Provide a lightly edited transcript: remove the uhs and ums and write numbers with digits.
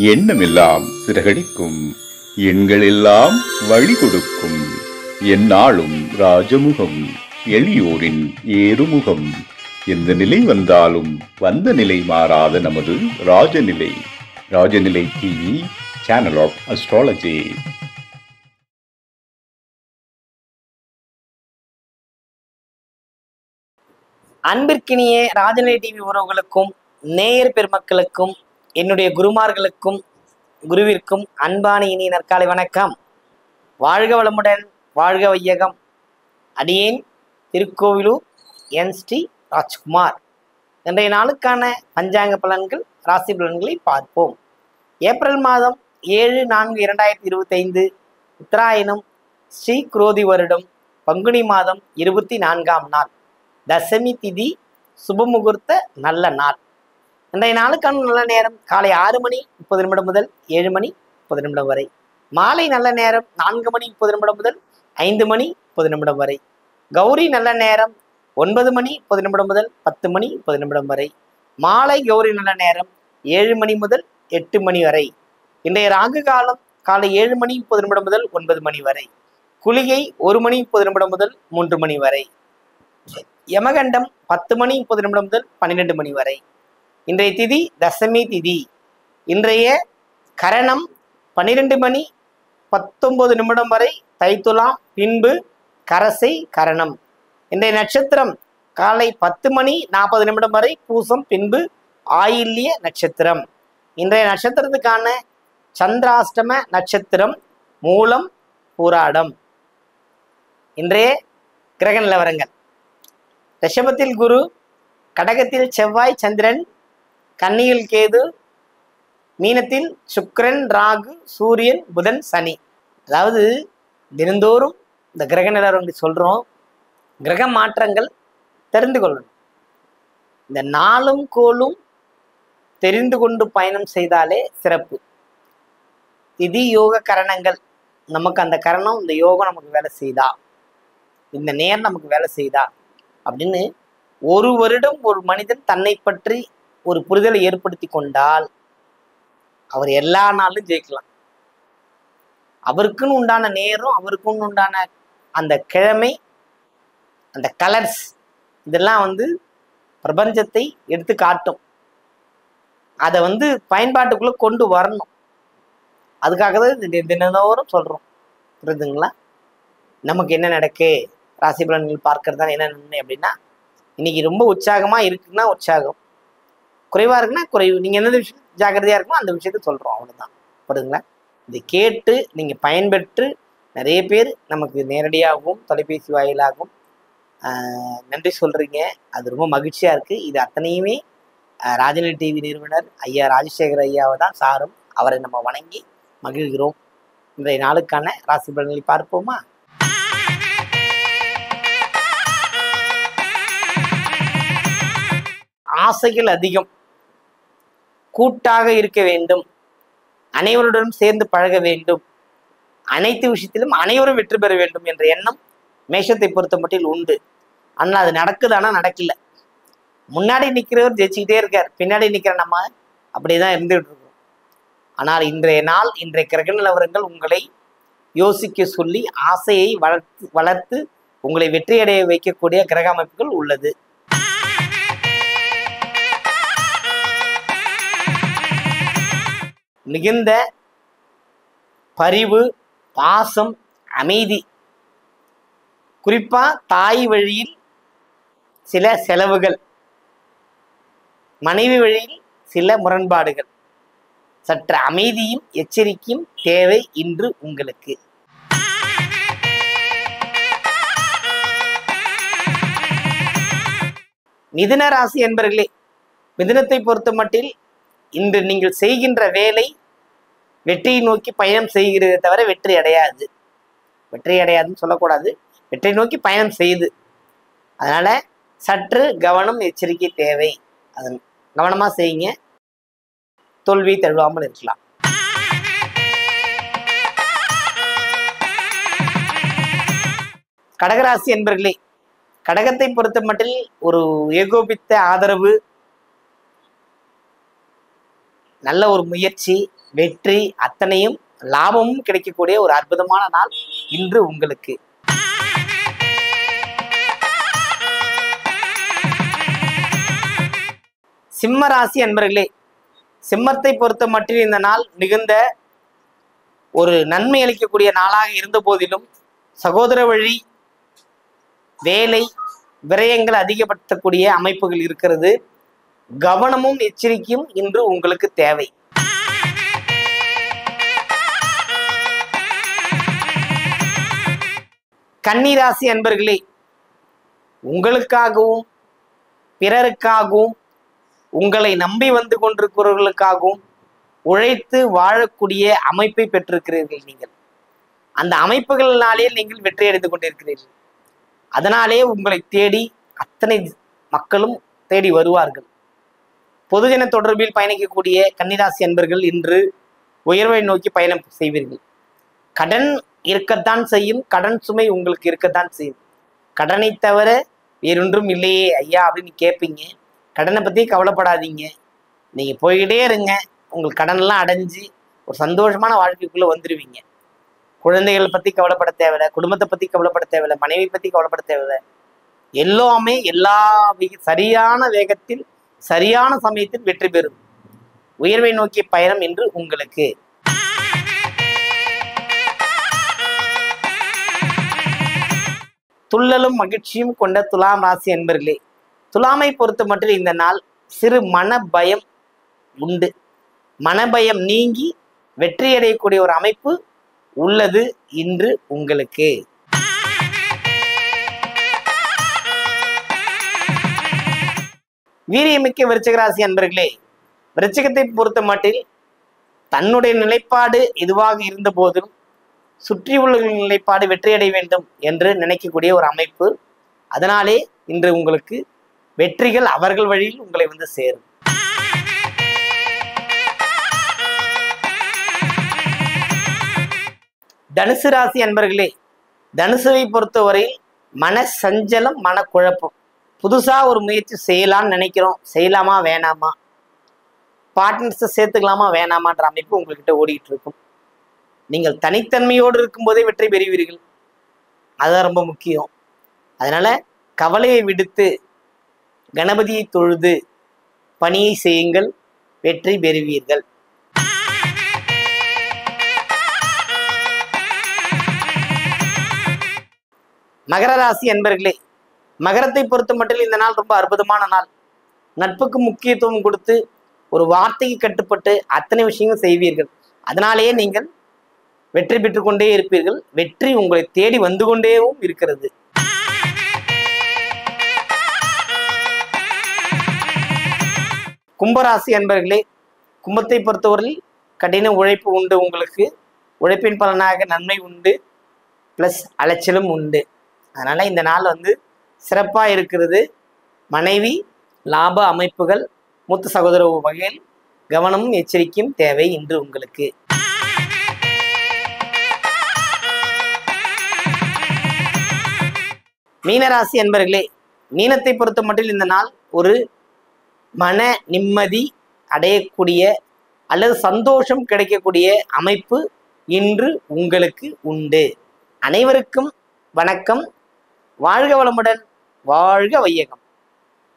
எண்ணமெல்லாம் சிறகடிக்கும், எண்களெல்லாம் வழி கொடுக்கும். எந்நாளும் ராஜமுகம், எளியோரின் ஏறுமுகம். எந்த நிலை வந்தாலும் வந்த நிலை மாறாத நமது Rajanilai. Rajanilai TV, channel of astrology. அன்பிற்கினிய ராஜநிலை டிவி உறவுகளுக்கும் நேயர் பெருமக்களுக்கும் என்னுடைய குருமார்களுக்கும் குருவிற்கும் அன்பான இனிய நற்காலை வணக்கம். வாழ்க வளமுடன், வாழ்க வையகம். அடியேன் திருக்கோவிலூர் என் ஸ்ரீ ராஜ்குமார். இன்றைய நாளுக்கான பஞ்சாங்க பலன்கள், ராசி பலன்களை பார்ப்போம். ஏப்ரல் மாதம் 7/4/2025 உத்தராயணம், ஸ்ரீ குரோதி வருடம், பங்குனி மாதம் 24ஆம் நாள், தசமி திதி, சுபமுகூர்த்த நல்ல நாள். இன்றைய நாளுக்கான நல்ல நேரம் காலை 6:30 முதல் 7:30 வரை. மாலை நல்ல நேரம் 4:30 முதல் 5:30 வரை. கௌரி நல்ல நேரம் 9:30 முதல் 10:30 வரை. மாலை கௌரி நல்ல நேரம் 7 முதல் 8 வரை. இன்றைய ராகு காலம் காலை 7:30 முதல் 9 வரை. குளிகை 1:30 முதல் 3 வரை. யமகண்டம் 10:30 முதல் 12 வரை. இன்றைய திதி தசமி திதி. இன்றைய கரணம் 12:19 வரை தைத்துலா, பின்பு கரசை கரணம். இன்றைய நட்சத்திரம் காலை 10:40 வரை பூசம், பின்பு ஆயில்ய நட்சத்திரம். இன்றைய நட்சத்திரத்துக்கான சந்திராஷ்டம நட்சத்திரம் மூலம், பூராடம். இன்றைய கிரக நிலவரங்கள்: ரிஷபத்தில் குரு, கடகத்தில் செவ்வாய் சந்திரன், கன்னியில் கேது, மீனத்தில் சுக்கிரன் ராகு சூரியன் புதன் சனி. அதாவது தினந்தோறும் இந்த கிரக நிலவரங்கள் சொல்றோம். கிரக மாற்றங்கள் தெரிந்து கொள்ளணும். இந்த நாளும் கோளும் தெரிந்து கொண்டு பயணம் செய்தாலே சிறப்பு. திதி யோக கரணங்கள், நமக்கு அந்த கரணம், இந்த யோகம் நமக்கு வேலை செய்தா, இந்த நேரம் நமக்கு வேலை செய்தா அப்படின்னு ஒரு வருடம் ஒரு மனிதன் தன்னை பற்றி ஒரு புரிதலை ஏற்படுத்தி கொண்டால் அவர் எல்லா நாளும் ஜெயிக்கலாம். அவருக்குன்னு உண்டான நேரம், அவருக்குன்னு உண்டான அந்த கிழமை, அந்த கலர்ஸ், இதெல்லாம் பிரபஞ்சத்தை எடுத்து காட்டும். அதை பயன்பாட்டுக்குள்ள கொண்டு வரணும். அதுக்காக தான் தினந்தோறும் சொல்றோம். புரியுதுங்களா? நமக்கு என்ன நடக்கு, ராசி பலன்கள் பார்க்கறது தான் என்ன நன்மை அப்படின்னா, இன்னைக்கு ரொம்ப உற்சாகமா இருக்குன்னா உற்சாகம், குறைவா இருக்குன்னா குறைவு. நீங்க எந்த விஷயம் ஜாக்கிரதையா இருக்கணும் அந்த விஷயத்த சொல்றோம், அவ்வளவுதான். புரியுதுங்களா? இதை கேட்டு நீங்க பயன்பெற்று நிறைய பேர் நமக்கு நேரடியாகவும் தொலைபேசி வாயிலாகவும் நன்றி சொல்றீங்க. அது ரொம்ப மகிழ்ச்சியா இருக்கு. இது அத்தனையுமே ராஜநிலை டிவி நிறுவனர் ஐயா ராஜசேகர் ஐயாவை தான் சாரும். அவரை நம்ம வணங்கி மகிழ்கிறோம். இன்றைய நாளுக்கான ராசி பலன்களை பார்ப்போமா? ஆசைகள் அதிகம், கூட்டாக இருக்க வேண்டும், அனைவருடனும் சேர்ந்து பழக வேண்டும், அனைத்து விஷயத்திலும் அனைவரும் வெற்றி பெற வேண்டும் என்ற எண்ணம் மேஷத்தை பொறுத்த மட்டில் உண்டு. ஆனால் அது நடக்குதானா? நடக்கல. முன்னாடி நிற்கிறவர் ஜெயிச்சுக்கிட்டே இருக்கார், பின்னாடி நிற்கிற நம்ம அப்படியேதான் இருந்துகிட்டு இருக்கோம். ஆனால் இன்றைய நாள், இன்றைய கிரக நிலவரங்கள் உங்களை யோசிக்க சொல்லி ஆசையை வளர்த்து உங்களை வெற்றியடைய வைக்கக்கூடிய கிரக அமைப்புகள் உள்ளது. மிகுந்த பரிவு, பாசம், அமைதி, குறிப்பா தாய் வழியில் சில செலவுகள், மனைவி வழியில் சில முரண்பாடுகள், சற்று அமைதியும் எச்சரிக்கையும் தேவை இன்று உங்களுக்கு. மிதுன ராசி என்பர்களே, மிதுனத்தை பொறுத்த மட்டில் இன்று நீங்கள் செய்கின்ற வேலை வெற்றியை நோக்கி பயணம் செய்கிறதே தவிர வெற்றி அடையாது. வெற்றி அடையாதுன்னு சொல்லக்கூடாது, வெற்றி நோக்கி பயணம் செய்யுது. அதனால சற்று கவனம், எச்சரிக்கை தேவை. அது கவனமா செய்யுங்க, தோல்வி தழுவாமல் இருக்கலாம். கடகராசி என்பர்களே, கடகத்தை பொறுத்த மட்டில் ஒரு ஏகோபித்த ஆதரவு, நல்ல ஒரு முயற்சி, வெற்றி, அத்தனையும் லாபமும் கிடைக்கக்கூடிய ஒரு அற்புதமான நாள் இன்று உங்களுக்கு. சிம்ம ராசி அன்பர்களே, சிம்மத்தை பொறுத்த மட்டில் இந்த நாள் மிகுந்த ஒரு நன்மை அளிக்கக்கூடிய நாளாக இருந்த போதிலும் சகோதர வழி வேலை விரயங்கள் அதிகப்படுத்தக்கூடிய அமைப்புகள் இருக்கிறது. கவனமும் எச்சரிக்கையும் இன்று உங்களுக்கு தேவை. கன்னிராசி அன்பர்களே, உங்களுக்காகவும் பிறருக்காகவும் உங்களை நம்பி வந்து கொண்டிருக்கிறவர்களுக்காகவும் உழைத்து வாழக்கூடிய அமைப்பை பெற்றிருக்கிறீர்கள். நீங்கள் அந்த அமைப்புகளினாலே நீங்கள் வெற்றி அடைந்து கொண்டிருக்கிறீர்கள். அதனாலே உங்களை தேடி அத்தனை மக்களும் தேடி வருவார்கள். பொதுஜன தொடர்பில் பயணிக்கக்கூடிய கன்னிராசி அன்பர்கள் இன்று உயர்வை நோக்கி பயணம் செய்வீர்கள். கடன் இருக்கத்தான் செய்யும், கடன் சுமை உங்களுக்கு இருக்கத்தான் செய்யும். கடனை தவிர வேறொன்றும் இல்லையே ஐயா அப்படின்னு கேட்பீங்க. கடனை பற்றி கவலைப்படாதீங்க, நீங்கள் போய்கிட்டே இருங்க. உங்களுக்கு கடனெல்லாம் அடைஞ்சு ஒரு சந்தோஷமான வாழ்க்கைக்குள்ளே வந்துடுவீங்க. குழந்தைகளை பற்றி கவலைப்பட தேவையில்லை, குடும்பத்தை பற்றி கவலைப்பட தேவையில்லை, மனைவி பற்றி கவலைப்பட தேவையில்லை. எல்லாமே சரியான வேகத்தில் சரியான சமயத்தில் வெற்றி பெறும். உயர்வை நோக்கிய பயணம் என்று உங்களுக்கு. துள்ளலும் மகிழ்ச்சியும் கொண்ட துலாம் ராசி என்பர்களே, துலாமை பொறுத்த மட்டும் இந்த நாள் சிறு மன பயம் உண்டு. மனபயம் நீங்கி வெற்றியடையக்கூடிய ஒரு அமைப்பு உள்ளது இன்று உங்களுக்கு. வீரியமிக்க விருச்சிக ராசி அன்பர்களே, விருச்சிகத்தை பொறுத்த மட்டில் தன்னுடைய நிலைப்பாடு எதுவாக இருந்த போதிலும் சுற்றியுள்ளவர்களின் நிலைப்பாடு வெற்றியடைய வேண்டும் என்று நினைக்கக்கூடிய ஒரு அமைப்பு. அதனாலே இன்று உங்களுக்கு வெற்றிகள் அவர்கள் வழியில் உங்களை வந்து சேரும். தனுசு ராசி அன்பர்களே, தனுசுவை பொறுத்தவரையில் மன சஞ்சலம், மனக்குழப்பம். புதுசா ஒரு முயற்சி செய்யலாம்னு நினைக்கிறோம், செய்யலாமா வேணாமா, பார்ட்னர்ஸை சேர்த்துக்கலாமா வேணாமான்ற அமைப்பு உங்கள்கிட்ட ஓடிக்கிட்டு இருக்கும். நீங்கள் தனித்தன்மையோடு இருக்கும்போதே வெற்றி பெறுவீர்கள், அதுதான் ரொம்ப முக்கியம். அதனால கவலையை விடுத்து கணபதியை தொழுது பணியை செய்யுங்கள், வெற்றி பெறுவீர்கள். மகர ராசி அன்பர்களே, மகரத்தை பொறுத்த மட்டும் இந்த நாள் ரொம்ப அற்புதமான நாள். நட்புக்கு முக்கியத்துவம் கொடுத்து ஒரு வார்த்தைக்கு கட்டுப்பட்டு அத்தனை விஷயங்கள் செய்வீர்கள். அதனாலேயே நீங்கள் வெற்றி பெற்று கொண்டே இருப்பீர்கள். வெற்றி உங்களை தேடி வந்து கொண்டேவும் இருக்கிறது. கும்பராசி அன்பர்களே, கும்பத்தை பொறுத்தவரையில் கடின உழைப்பு உண்டு. உங்களுக்கு உழைப்பின் பலனாக நன்மை உண்டு, ப்ளஸ் அலைச்சலும் உண்டு. அதனால இந்த நாள் வந்து சிறப்பாக இருக்கிறது. மனைவி லாப அமைப்புகள், மூத்த சகோதர வகையில் கவனமும் எச்சரிக்கையும் தேவை இன்று உங்களுக்கு. மீனராசி அன்பர்களே, மீனத்தை பொறுத்த மட்டும் இந்த நாள் ஒரு மன நிம்மதி அடையக்கூடிய அல்லது சந்தோஷம் கிடைக்கக்கூடிய அமைப்பு இன்று உங்களுக்கு உண்டு. அனைவருக்கும் வணக்கம். வாழ்க வளமுடன், வாழ்க வையகம்.